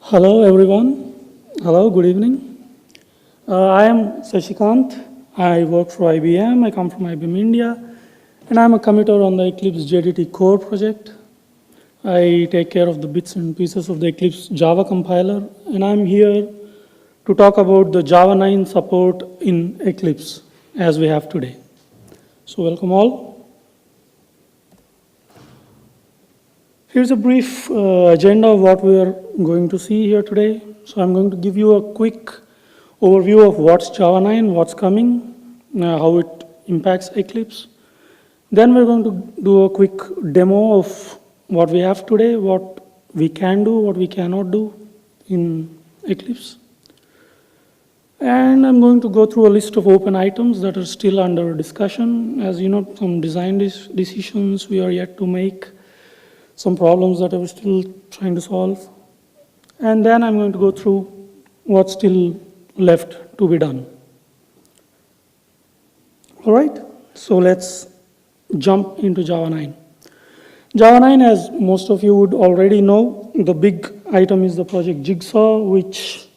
Hello, everyone. Hello, good evening. I am Sashikant. I work for IBM. I come from IBM India, and I'm a committer on the Eclipse JDT core project. I take care of the bits and pieces of the Eclipse Java compiler, and I'm here to talk about the Java 9 support in Eclipse as we have today. So welcome all. Here's a brief agenda of what we are going to see here today. So I'm going to give you a quick overview of what's Java 9, what's coming, how it impacts Eclipse. Then we're going to do a quick demo of what we have today, what we can do, what we cannot do in Eclipse. And I'm going to go through a list of open items that are still under discussion. As you know, some design decisions we are yet to make, some problems that we're still trying to solve. And then I'm going to go through what's still left to be done. All right, so let's jump into Java 9. Java 9, as most of you would already know, the big item is the project Jigsaw, which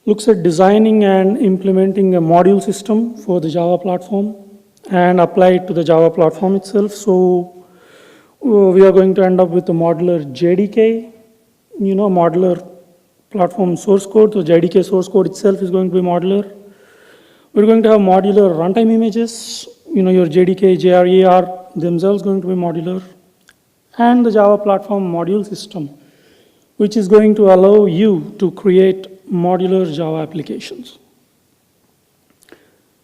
looks at designing and implementing a module system for the Java platform and apply it to the Java platform itself. So we are going to end up with a modular JDK, modular platform source code. So JDK source code itself is going to be modular. We're going to have modular runtime images. Your JDK, JRE are themselves going to be modular. And the Java platform module system, which is going to allow you to create modular Java applications.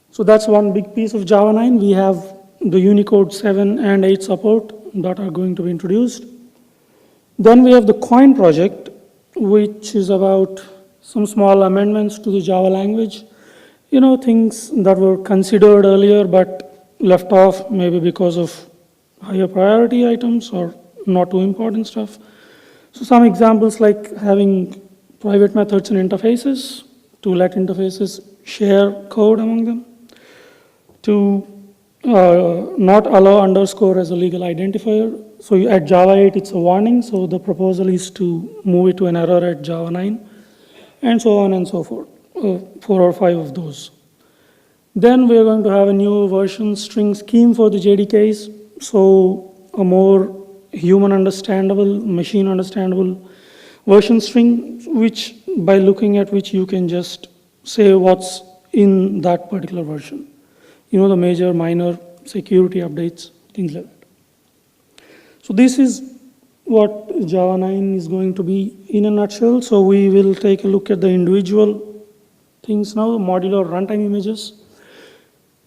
So that's one big piece of Java 9. We have the Unicode 7 and 8 support that are going to be introduced. Then we have the Coin project, which is about some small amendments to the Java language. Things that were considered earlier but left off maybe because of higher priority items or not too important stuff. So some examples like having private methods and interfaces to let interfaces share code among them, to not allow underscore as a legal identifier. So at Java 8, it's a warning. So the proposal is to move it to an error at Java 9, and so on and so forth, 4 or 5 of those. Then we're going to have a new version string scheme for the JDKs. So a more human understandable, machine understandable version string, which by looking at which you can just say what's in that particular version. The major, minor security updates, things like that. So this is what Java 9 is going to be in a nutshell. So we will take a look at the individual things now, modular runtime images.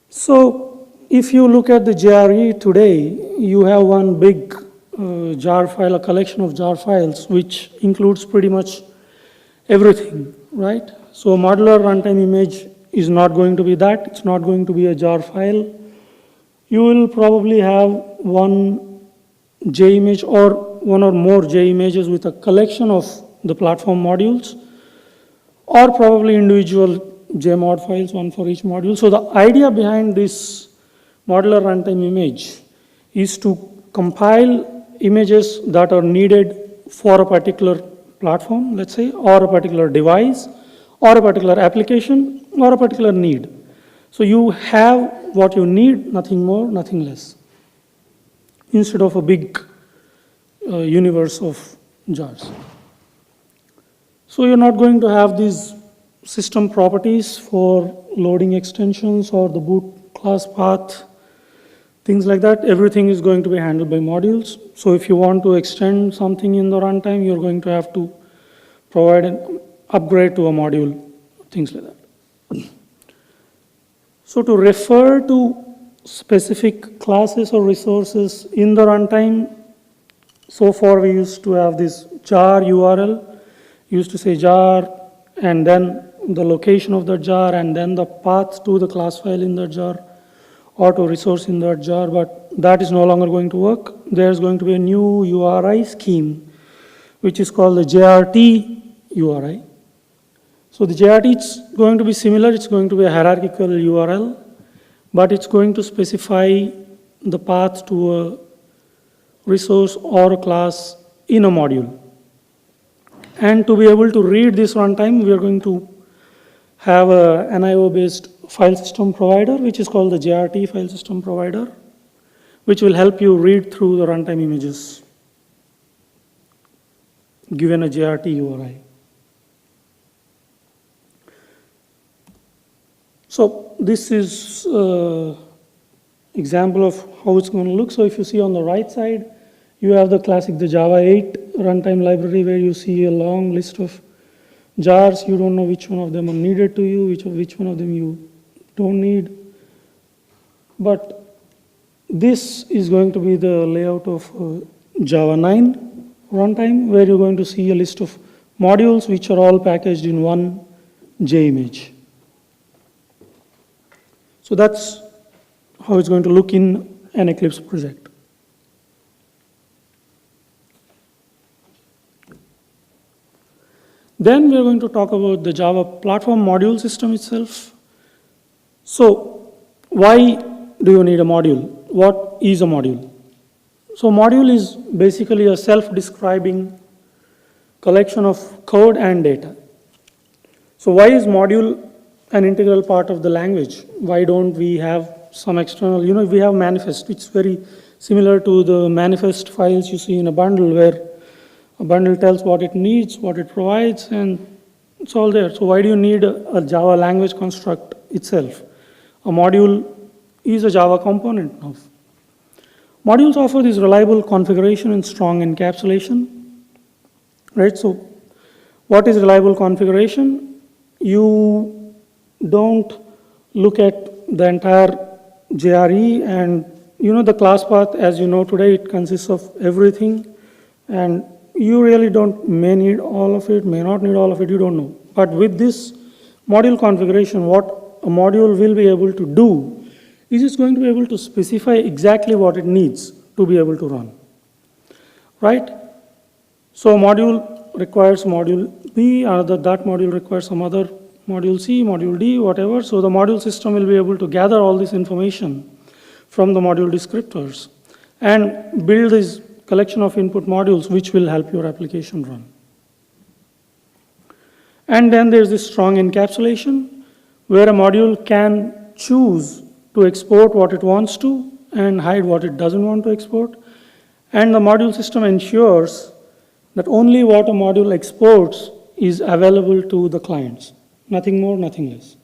So if you look at the JRE today, you have one big jar file, a collection of jar files, which includes pretty much everything, right? So modular runtime image is not going to be that. It's not going to be a jar file. You will probably have one JImage or one or more JImages with a collection of the platform modules, or probably individual JMod files, one for each module. So the idea behind this modular runtime image is to compile images that are needed for a particular platform, let's say, or a particular device, or a particular application, or a particular need. So you have what you need, nothing more, nothing less, instead of a big universe of jars. So you're not going to have these system properties for loading extensions or the boot class path, things like that. Everything is going to be handled by modules. So if you want to extend something in the runtime, you're going to have to provide an upgrade to a module, things like that. So to refer to specific classes or resources in the runtime, so far we used to have this jar URL, used to say jar, and then the location of the jar, and then the path to the class file in the jar, or to resource in that jar, but that is no longer going to work. There's going to be a new URI scheme, which is called the JRT URI. So the JRT is going to be similar. It's going to be a hierarchical URL, but it's going to specify the path to a resource or a class in a module. And to be able to read this runtime, we are going to have an IO-based file system provider, which is called the JRT file system provider, which will help you read through the runtime images given a JRT URI. So this is example of how it's going to look. So if you see on the right side, you have the classic, the Java 8 runtime library, where you see a long list of jars. You don't know which one of them are needed to you, which one of them you don't need. But this is going to be the layout of Java 9 runtime, where you're going to see a list of modules which are all packaged in one JImage. So that's how it's going to look in an Eclipse project. Then we're going to talk about the Java platform module system itself. So why do you need a module? What is a module? So module is basically a self-describing collection of code and data. So why is module an integral part of the language? Why don't we have some external, we have manifest, which is very similar to the manifest files you see in a bundle, where a bundle tells what it needs, what it provides, and it's all there. So why do you need a Java language construct itself? A module is a Java component now. Modules offer this reliable configuration and strong encapsulation, right? So what is reliable configuration? You don't look at the entire JRE and, the class path, as you know today, it consists of everything, and you really may need all of it, may not need all of it, you don't know. But with this module configuration, what a module will be able to do is it's going to be able to specify exactly what it needs to be able to run, right? So a module requires module B, that module requires some other module C, module D, whatever. So the module system will be able to gather all this information from the module descriptors and build this collection of input modules which will help your application run. And then there's this strong encapsulation where a module can choose to export what it wants to and hide what it doesn't want to export. And the module system ensures that only what a module exports is available to the clients. Nothing more, nothing less.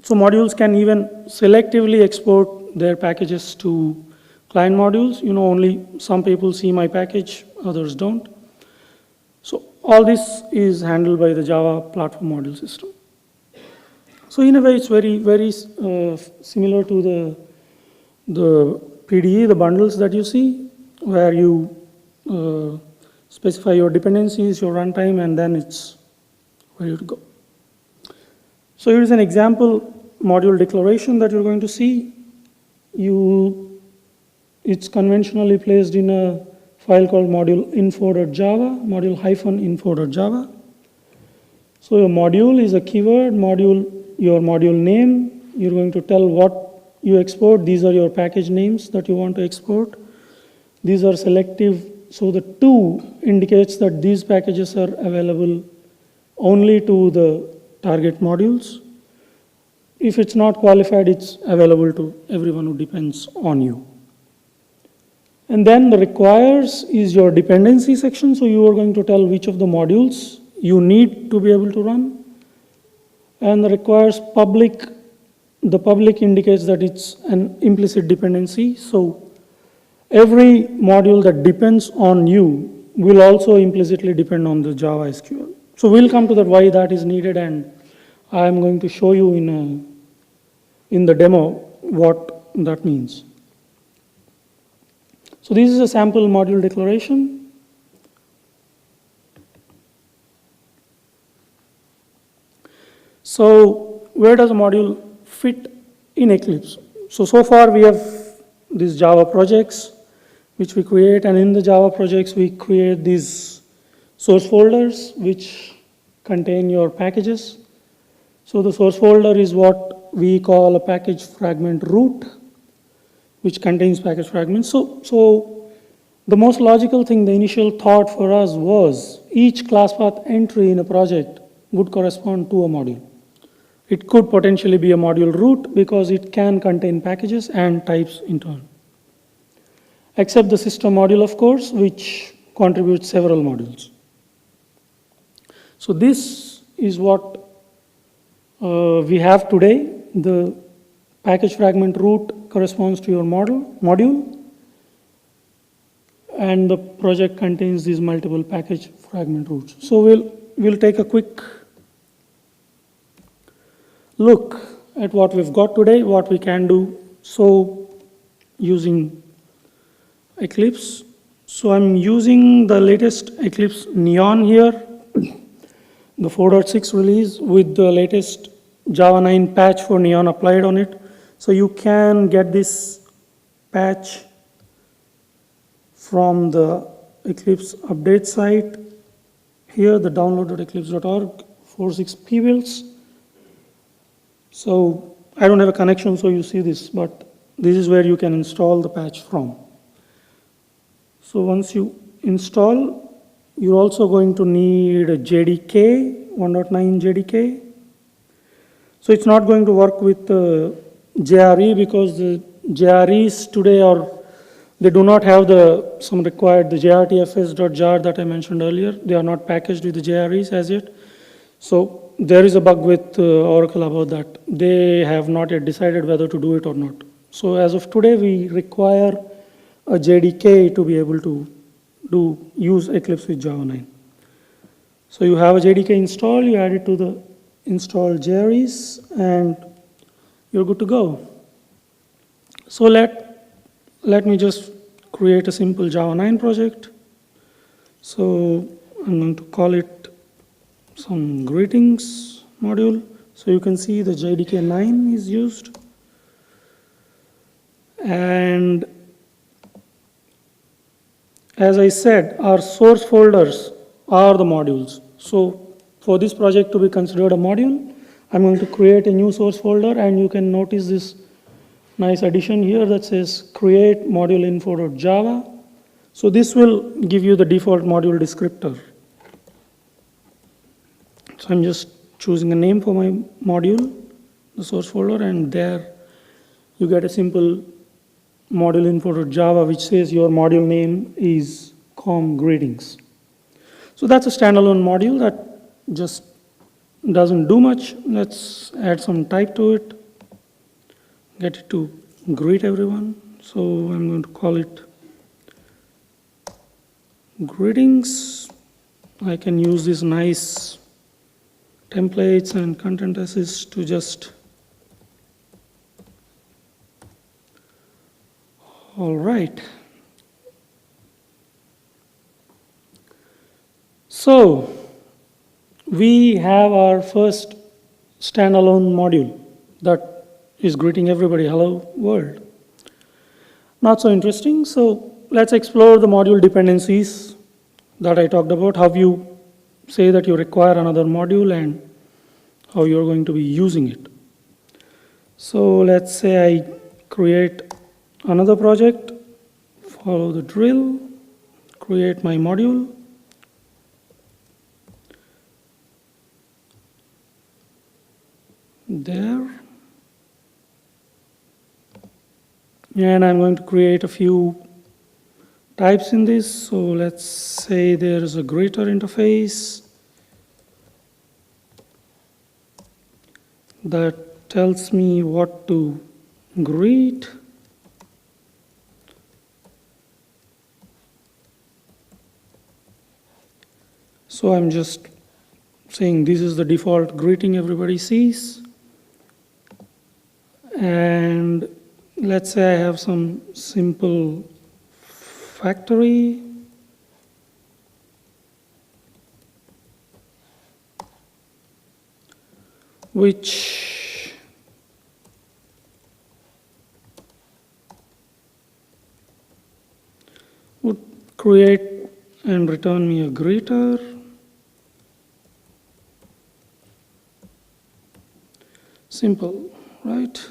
So modules can even selectively export their packages to client modules. Only some people see my package, others don't. So all this is handled by the Java platform module system. So in a way, it's very, very similar to the PDE, the bundles that you see, where you specify your dependencies, your runtime, and then it's ready to go. So here is an example module declaration that you're going to see. It's conventionally placed in a file called module-info.java, module-info.java. So your module is a keyword, your module name. You're going to tell what you export. These are your package names that you want to export. These are selective. So the to indicates that these packages are available only to the target modules. If it's not qualified, it's available to everyone who depends on you. And then the requires is your dependency section. So you are going to tell which of the modules you need to be able to run. And the requires public, the public indicates that it's an implicit dependency. So every module that depends on you will also implicitly depend on the Java SQL. So we'll come to that why that is needed, and I'm going to show you in the demo what that means. So this is a sample module declaration. So where does a module fit in Eclipse? So far we have these Java projects which we create, and in the Java projects we create these source folders which contain your packages. So the source folder is what we call a package fragment root, which contains package fragments. So the most logical thing, the initial thought for us was each class path entry in a project would correspond to a module. It could potentially be a module root because it can contain packages and types in turn. Except the system module, of course, which contributes several modules. So this is what we have today. The package fragment root corresponds to your module, and the project contains these multiple package fragment roots. So we'll take a quick look at what we've got today, what we can do. So using Eclipse. So I'm using the latest Eclipse Neon here, the 4.6 release with the latest Java 9 patch for Neon applied on it. So you can get this patch from the Eclipse update site here, the download.eclipse.org 4.6 builds. So I don't have a connection, so you see this, but this is where you can install the patch from. So once you install, you're also going to need a JDK, 1.9 JDK. So it's not going to work with JRE because the JREs today they do not have the JRTFS.jar that I mentioned earlier. They are not packaged with the JREs as yet. So there is a bug with Oracle about that. They have not yet decided whether to do it or not. So as of today, we require a JDK to be able to use Eclipse with Java 9. So you have a JDK install, you add it to the install JREs, and you're good to go. So let me just create a simple Java 9 project. So I'm going to call it some greetings module. So you can see the JDK 9 is used. And as I said, our source folders are the modules. So for this project to be considered a module, I'm going to create a new source folder, and you can notice this nice addition here that says create module info.java. So this will give you the default module descriptor. So I'm just choosing a name for my module, the source folder, and there you get a simple module info.java which says your module name is com greetings. So that's a standalone module that just doesn't do much. Let's add some type to it, get it to greet everyone. So I'm going to call it greetings. I can use these nice templates and content assist to just all right. So we have our first standalone module that is greeting everybody, hello world. Not so interesting. So let's explore the module dependencies that I talked about, how you say that you require another module and how you're going to be using it. So let's say I create another project, follow the drill, create my module. There. And I'm going to create a few types in this. So let's say there is a greeter interface that tells me what to greet. So I'm just saying this is the default greeting everybody sees. And let's say I have some simple factory. Which would create and return me a greeter. Simple, right?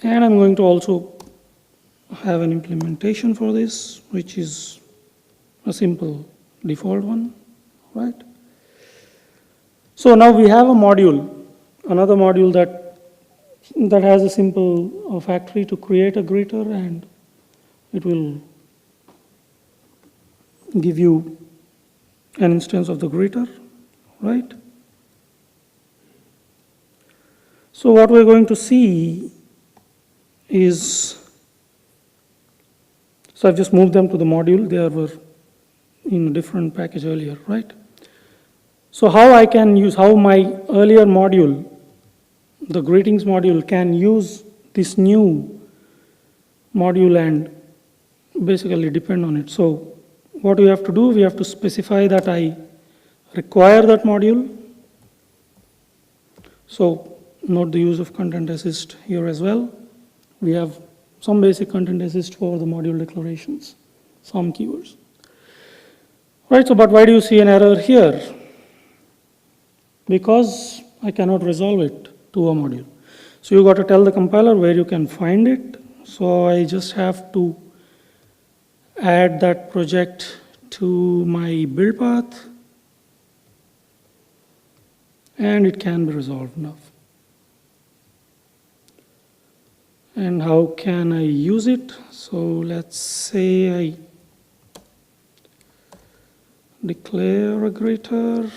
And I'm going to also have an implementation for this, which is a simple default one, right? So now we have a module, another module that has a simple factory to create a greeter, and it will give you an instance of the greeter, right? So what we're going to see is, so I've just moved them to the module. They were in a different package earlier, right? So how I can use, how my earlier module, the greetings module, can use this new module and basically depend on it. So what we have to do, we have to specify that I require that module. So note the use of content assist here as well. We have some basic content assist for the module declarations, some keywords. Right, so but why do you see an error here? Because I cannot resolve it to a module. So you got to tell the compiler where you can find it. So I just have to add that project to my build path, and it can be resolved now. And how can I use it? So let's say I declare a greeter.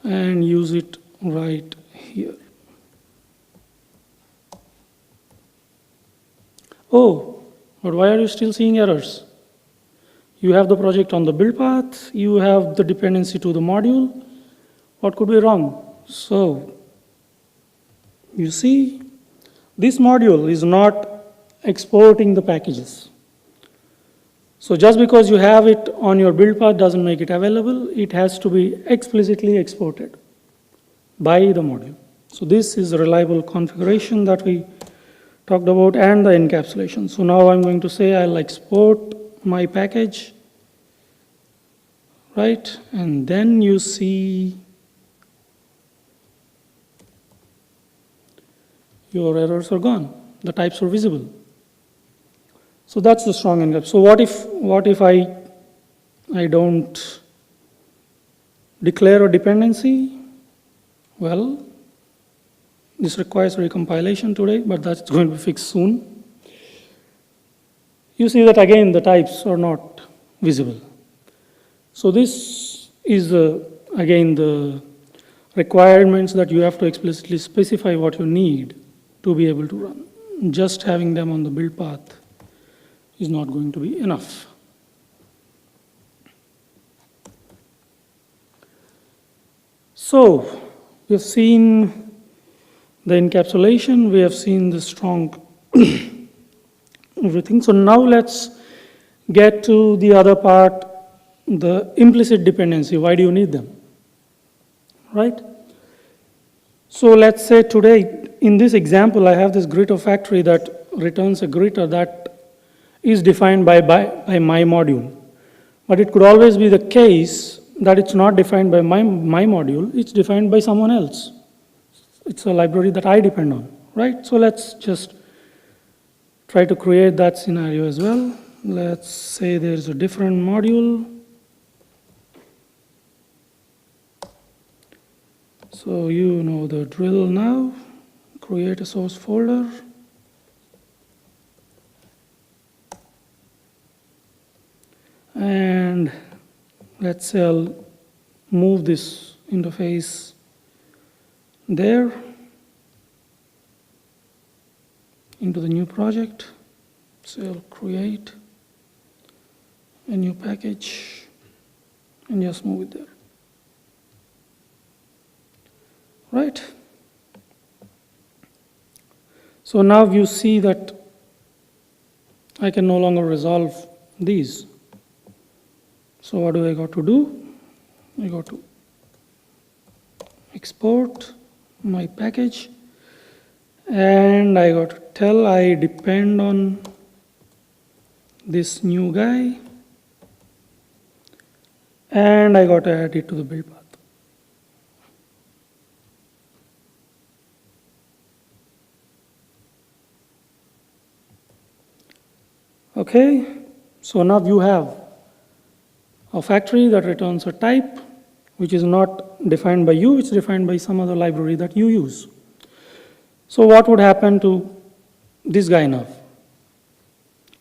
And use it right here. Oh, but why are you still seeing errors? You have the project on the build path, you have the dependency to the module. What could be wrong? So, you see, this module is not exporting the packages. So just because you have it on your build path doesn't make it available. It has to be explicitly exported by the module. So this is a reliable configuration that we talked about, and the encapsulation. So now I'm going to say I'll export my package, right? And then you see your errors are gone. The types are visible. So that's the strong encapsulation. So what if I don't declare a dependency? Well, this requires recompilation today, but that's going to be fixed soon. You see that again the types are not visible. So this is again the requirements that you have to explicitly specify what you need to be able to run. Just having them on the build path is not going to be enough. So we have seen the encapsulation, we have seen the strong everything. So now let's get to the other part, the implicit dependency. Why do you need them? Right? So let's say today, in this example, I have this greeter factory that returns a greeter that is defined by my module. But it could always be the case that it's not defined by my module, it's defined by someone else. It's a library that I depend on, right? So let's just try to create that scenario as well. Let's say there's a different module. So you know the drill now. Create a source folder. And let's say I'll move this interface there into the new project. So I'll create a new package and just move it there. Right? So now you see that I can no longer resolve these. So what do I got to do? I got to export my package And I got to tell I depend on this new guy, and I got to add it to the build path. Okay, so now you have a factory that returns a type which is not defined by you, it's defined by some other library that you use. So what would happen to this guy now?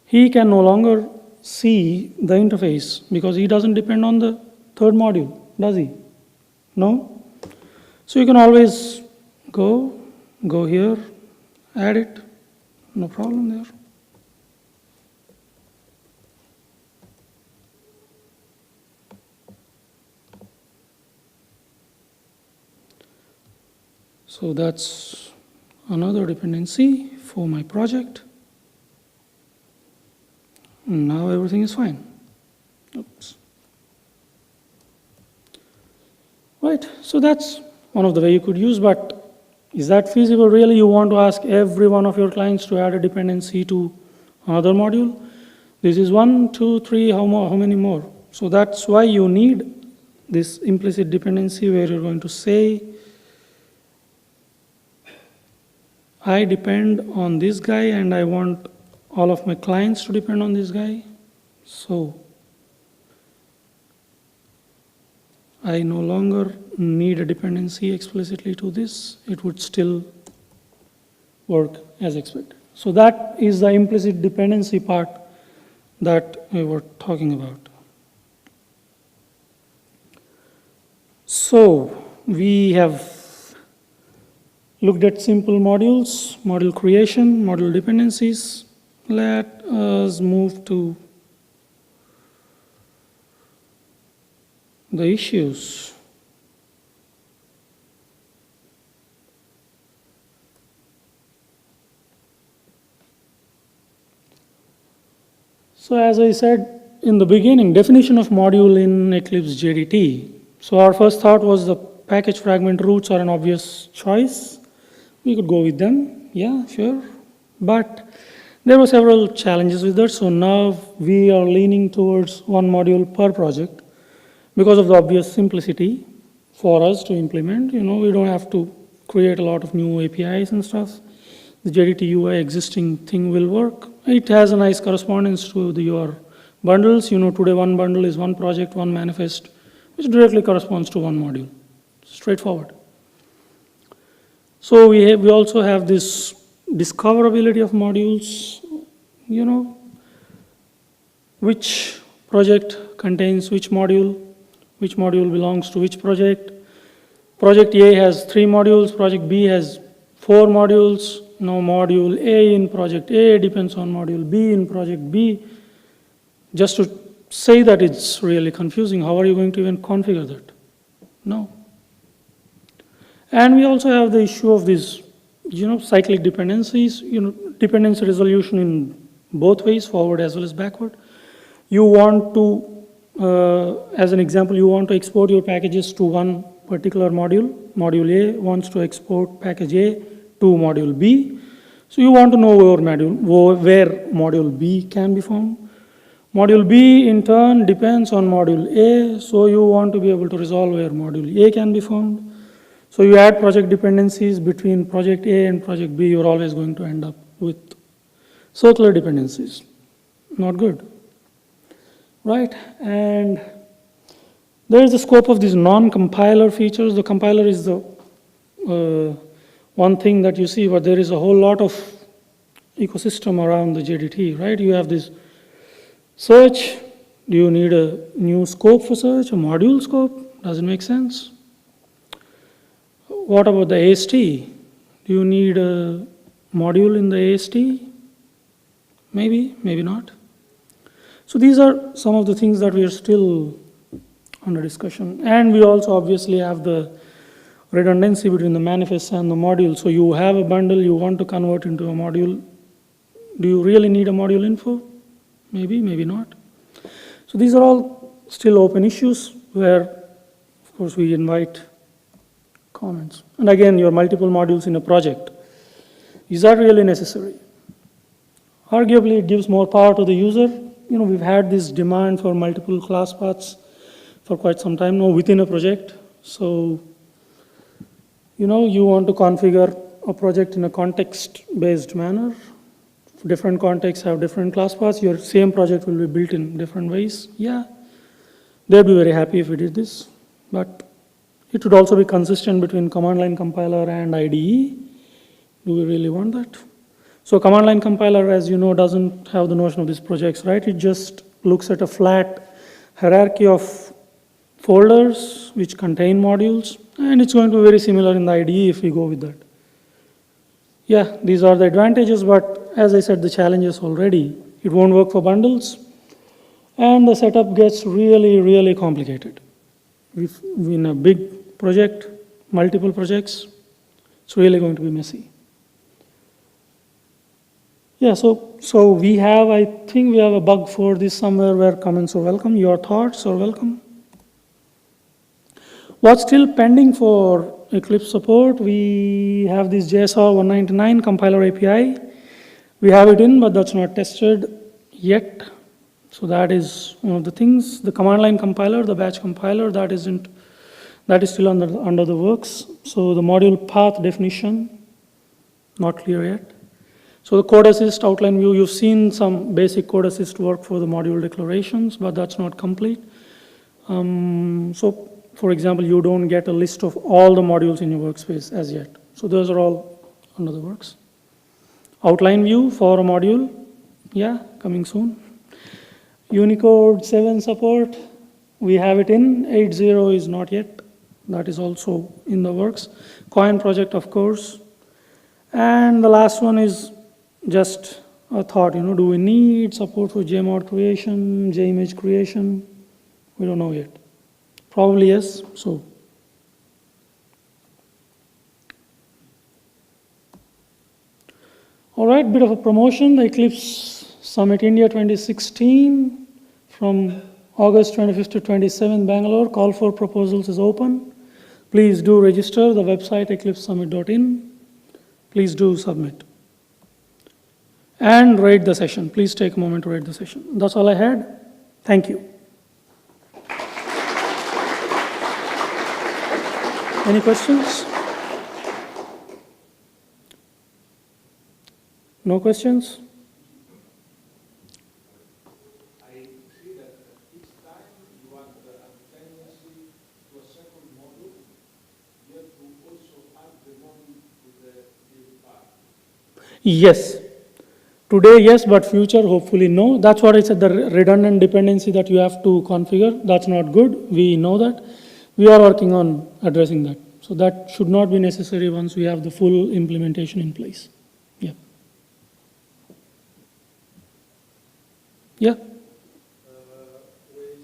He can no longer see the interface because he doesn't depend on the third module, does he? No? So you can always go here, add it, no problem there. So that's another dependency for my project. Now everything is fine. Oops. Right, so that's one of the way you could use, but is that feasible really? You want to ask every one of your clients to add a dependency to another module? This is 1, 2, 3, how many more? So that's why you need this implicit dependency where you're going to say, I depend on this guy and I want all of my clients to depend on this guy. So I no longer need a dependency explicitly to this. It would still work as expected. So that is the implicit dependency part that we were talking about. So we have looked at simple modules, module creation, module dependencies. Let us move to the issues. So as I said in the beginning, definition of module in Eclipse JDT. So our first thought was the package fragment roots are an obvious choice. We could go with them, yeah, sure. But there were several challenges with that, so now we are leaning towards one module per project because of the obvious simplicity for us to implement. You know, we don't have to create a lot of new APIs and stuff. The JDT UI existing thing will work. It has a nice correspondence to your bundles. You know, today one bundle is one project, one manifest, which directly corresponds to one module. Straightforward. So we also have this discoverability of modules, you know, which project contains which module belongs to which project. Project A has 3 modules, project B has 4 modules. Now module A in project A depends on module B in project B. Just to say that it's really confusing, how are you going to even configure that? No. And we also have the issue of these, you know, cyclic dependencies, you know, dependency resolution in both ways, forward as well as backward. You want to, as an example, you want to export your packages to one particular module. Module A wants to export package A to module B. So you want to know where module B can be found. Module B in turn depends on module A, so you want to be able to resolve where module A can be found. So you add project dependencies between project A and project B, you're always going to end up with circular dependencies. Not good, right? And there is the scope of these non-compiler features. The compiler is the one thing that you see, but there is a whole lot of ecosystem around the JDT, right? You have this search. Do you need a new scope for search, a module scope? Does it make sense? What about the AST? Do you need a module in the AST? Maybe, maybe not. So these are some of the things that we are still under discussion. And we also obviously have the redundancy between the manifest and the module. So you have a bundle you want to convert into a module. Do you really need a module info? Maybe, maybe not. So these are all still open issues where, of course, we invite comments. And again, your multiple modules in a project. Is that really necessary? Arguably, it gives more power to the user. We've had this demand for multiple class paths for quite some time now within a project. So, you want to configure a project in a context-based manner. Different contexts have different class paths. Your same project will be built in different ways. Yeah, they'd be very happy if we did this. But it would also be consistent between command line compiler and IDE. Do we really want that? So command line compiler, as you know, doesn't have the notion of these projects, right? It just looks at a flat hierarchy of folders which contain modules, and it's going to be very similar in the IDE if we go with that. Yeah, these are the advantages, but as I said, the challenges already. It won't work for bundles, and the setup gets really, really complicated. If in a big project, multiple projects, it's really going to be messy. Yeah, so we have, I think we have a bug for this somewhere where comments are welcome, your thoughts are welcome. What's still pending for Eclipse support? We have this Jigsaw 199 compiler API. We have it in, but that's not tested yet. So that is one of the things. The command line compiler, the batch compiler, that is still under the works. So the module path definition, not clear yet. So the code assist outline view, you've seen some basic code assist work for the module declarations, but that's not complete. So for example, you don't get a list of all the modules in your workspace as yet. So those are all under the works. Outline view for a module, yeah, coming soon. Unicode 7 support, we have it in. 8.0 is not yet. That is also in the works. Coin project, of course. And the last one is just a thought, do we need support for JMod creation, JImage creation? We don't know yet. Probably yes, so. All right, bit of a promotion, the Eclipse Summit India 2016 from August 25th to 27th, Bangalore. Call for proposals is open. Please do register, the website eclipsesummit.in. Please do submit. And rate the session. Please take a moment to rate the session. That's all I had. Thank you. Any questions? No questions? I see that each time you want the dependency to a second module, you have to also add the module to the build path. Yes. Today, yes, but future, hopefully, no. That's what I said, the redundant dependency that you have to configure, that's not good. We know that. We are working on addressing that. So that should not be necessary once we have the full implementation in place. Yeah. Yeah. We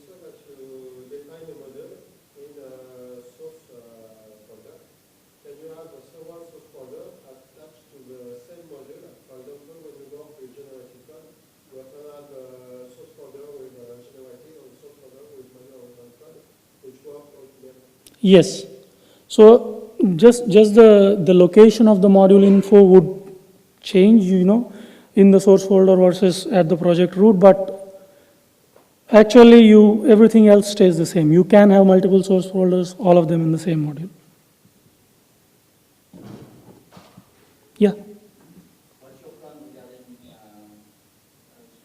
saw that you define a model in a source folder. Can you have one source folder attached to the same module? For example, when you work with generative code, you often have a source folder with generative and a source folder with manual code, which work all together. Yes. So just the location of the module info would change, in the source folder versus at the project root, but actually everything else stays the same. You can have multiple source folders, all of them in the same module. Yeah. What's your plan regarding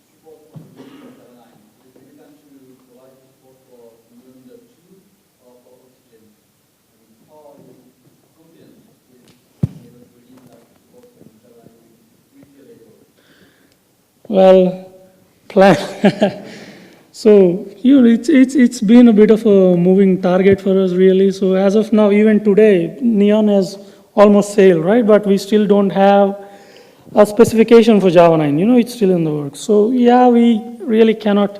support for the Java 9? Is it going to provide support for Windows 2 or for Oxygen? How are you confident with being able to release that support for Java 9 with your label? Well, so it's been a bit of a moving target for us, really. So as of now, even today, Neon has almost sailed, right? But we still don't have a specification for Java 9. It's still in the works. So yeah, we really cannot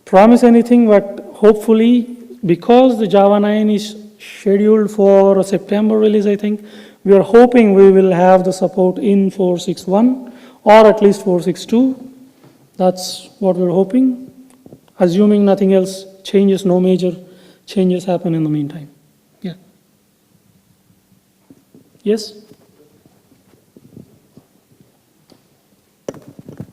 promise anything, but hopefully, because the Java 9 is scheduled for a September release, I think, we are hoping we will have the support in 4.6.1 or at least 4.6.2. That's what we're hoping, assuming nothing else changes, no major changes happen in the meantime. Yeah. Yes?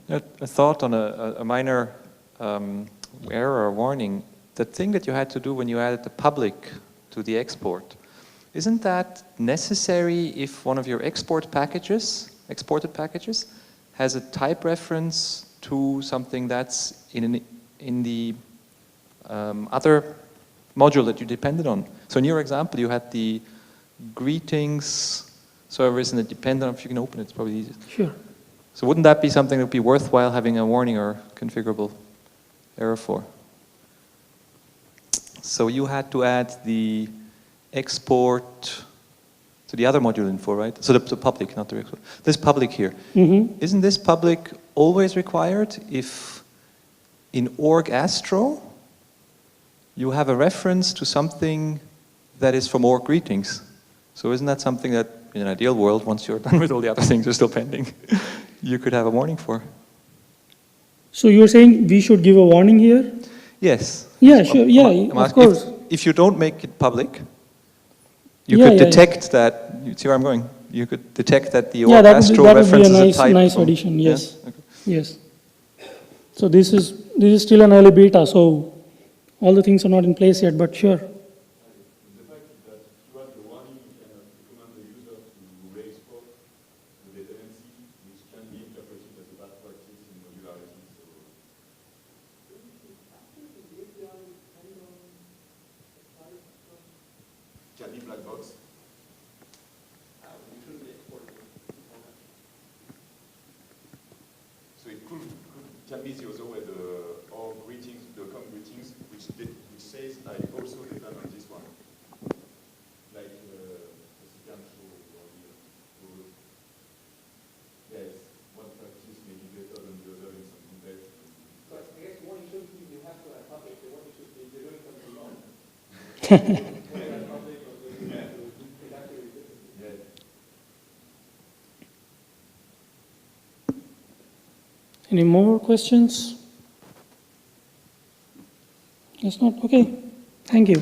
A thought on a minor error or warning. The thing that you had to do when you added the public to the export, isn't that necessary if one of your exported packages, has a type reference to something that's in the other module that you depended on? So in your example, you had the greetings service and it depended on if you can open it. It's probably easiest. Sure. So wouldn't that be something that would be worthwhile having a warning or configurable error for? So you had to add the export to the other module info, right? So the public, not the export. This public here. Mm-hmm. Isn't this public always required if in org astro you have a reference to something that is from org greetings? So isn't that something that in an ideal world, once you're done with all the other things that are still pending, you could have a warning for? So you're saying we should give a warning here? Yes. Yeah, sure. Yeah, of course. If you don't make it public, you Yeah, could yeah, detect that. You see where I'm going? You could detect that the Yeah, that astro would be reference a is a type. nice addition. Yes. Yeah? Okay. Yes. So this is still an early beta, so all the things are not in place yet, but sure. The fact that you have the warning, you can recommend the user to re-export the dependency, which can be interpreted as a bad practice in modularity. Can be black box. So it can be the other way, or greetings, the com greetings, which says I also depend on this one. Like the CPM show or the yes, one practice may be better than the other in some context. But I guess one shouldn't even have to have public, the one should be doing something wrong. Any more questions? Yes, not? Okay. Thank you.